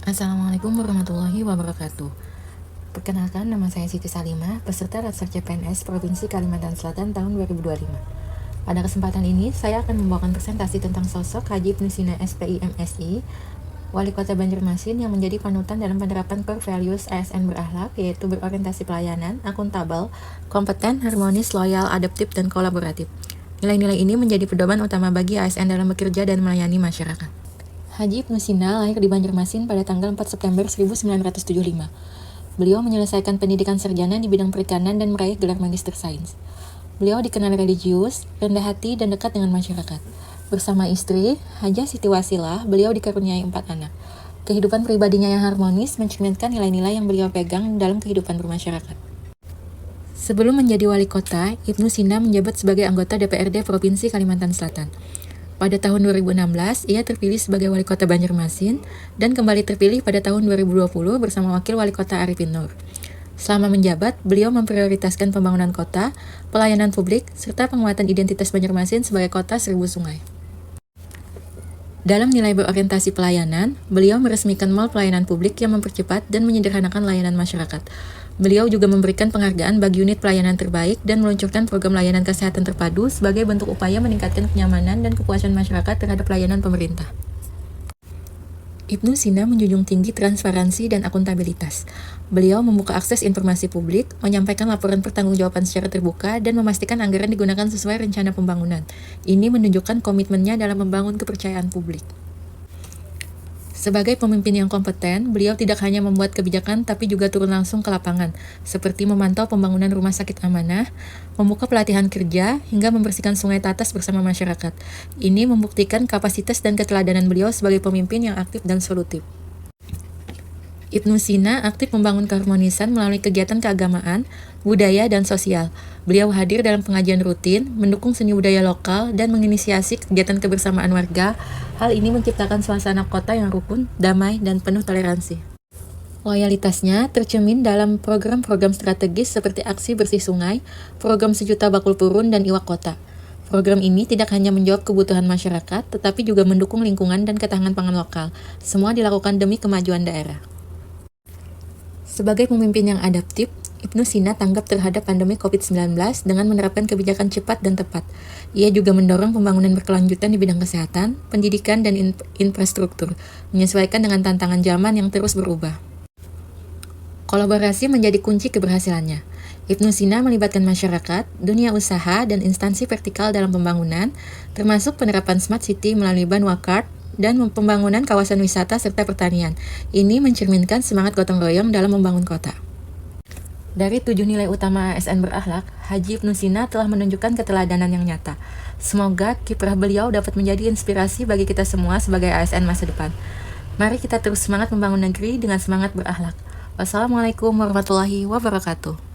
Assalamualaikum warahmatullahi wabarakatuh. Perkenalkan, nama saya Siti Salimah, peserta Latsar CPNS Provinsi Kalimantan Selatan tahun 2025. Pada kesempatan ini, saya akan membawakan presentasi tentang sosok Haji Ibnu Sina SPI MSI, Wali Kota Banjarmasin yang menjadi panutan dalam penerapan core values ASN berakhlak, yaitu berorientasi pelayanan, akuntabel, kompeten, harmonis, loyal, adaptif, dan kolaboratif. Nilai-nilai ini menjadi pedoman utama bagi ASN dalam bekerja dan melayani masyarakat. Haji Ibnu Sina lahir di Banjarmasin pada tanggal 4 September 1975. Beliau menyelesaikan pendidikan sarjana di bidang perikanan dan meraih gelar Magister Sains. Beliau dikenal religius, rendah hati, dan dekat dengan masyarakat. Bersama istri, Hajah Siti Wasilah, beliau dikaruniai 4 anak. Kehidupan pribadinya yang harmonis mencerminkan nilai-nilai yang beliau pegang dalam kehidupan bermasyarakat. Sebelum menjadi wali kota, Ibnu Sina menjabat sebagai anggota DPRD Provinsi Kalimantan Selatan. Pada tahun 2016, ia terpilih sebagai Wali Kota Banjarmasin dan kembali terpilih pada tahun 2020 bersama Wakil Wali Kota Arifin Nur. Selama menjabat, beliau memprioritaskan pembangunan kota, pelayanan publik, serta penguatan identitas Banjarmasin sebagai kota 1000 sungai. Dalam nilai berorientasi pelayanan, beliau meresmikan mal pelayanan publik yang mempercepat dan menyederhanakan layanan masyarakat. Beliau juga memberikan penghargaan bagi unit pelayanan terbaik dan meluncurkan program layanan kesehatan terpadu sebagai bentuk upaya meningkatkan kenyamanan dan kepuasan masyarakat terhadap pelayanan pemerintah. Ibnu Sina menjunjung tinggi transparansi dan akuntabilitas. Beliau membuka akses informasi publik, menyampaikan laporan pertanggungjawaban secara terbuka, dan memastikan anggaran digunakan sesuai rencana pembangunan. Ini menunjukkan komitmennya dalam membangun kepercayaan publik. Sebagai pemimpin yang kompeten, beliau tidak hanya membuat kebijakan tapi juga turun langsung ke lapangan, seperti memantau pembangunan rumah sakit amanah, membuka pelatihan kerja, hingga membersihkan sungai Tatas bersama masyarakat. Ini membuktikan kapasitas dan keteladanan beliau sebagai pemimpin yang aktif dan solutif. Ibnu Sina aktif membangun keharmonisan melalui kegiatan keagamaan, budaya, dan sosial. Beliau hadir dalam pengajian rutin, mendukung seni budaya lokal, dan menginisiasi kegiatan kebersamaan warga. Hal ini menciptakan suasana kota yang rukun, damai, dan penuh toleransi. Loyalitasnya tercermin dalam program-program strategis seperti Aksi Bersih Sungai, Program Sejuta Bakul Purun, dan Iwak Kota. Program ini tidak hanya menjawab kebutuhan masyarakat, tetapi juga mendukung lingkungan dan ketahanan pangan lokal. Semua dilakukan demi kemajuan daerah. Sebagai pemimpin yang adaptif, Ibnu Sina tanggap terhadap pandemi COVID-19 dengan menerapkan kebijakan cepat dan tepat. Ia juga mendorong pembangunan berkelanjutan di bidang kesehatan, pendidikan, dan infrastruktur, menyesuaikan dengan tantangan zaman yang terus berubah. Kolaborasi menjadi kunci keberhasilannya. Ibnu Sina melibatkan masyarakat, dunia usaha, dan instansi vertikal dalam pembangunan, termasuk penerapan Smart City melalui Banwakart, dan pembangunan kawasan wisata serta pertanian. Ini mencerminkan semangat gotong royong dalam membangun kota. Dari 7 nilai utama ASN berakhlak, Haji Ibnu Sina telah menunjukkan keteladanan yang nyata. Semoga kiprah beliau dapat menjadi inspirasi bagi kita semua sebagai ASN masa depan. Mari kita terus semangat membangun negeri dengan semangat berakhlak. Wassalamualaikum warahmatullahi wabarakatuh.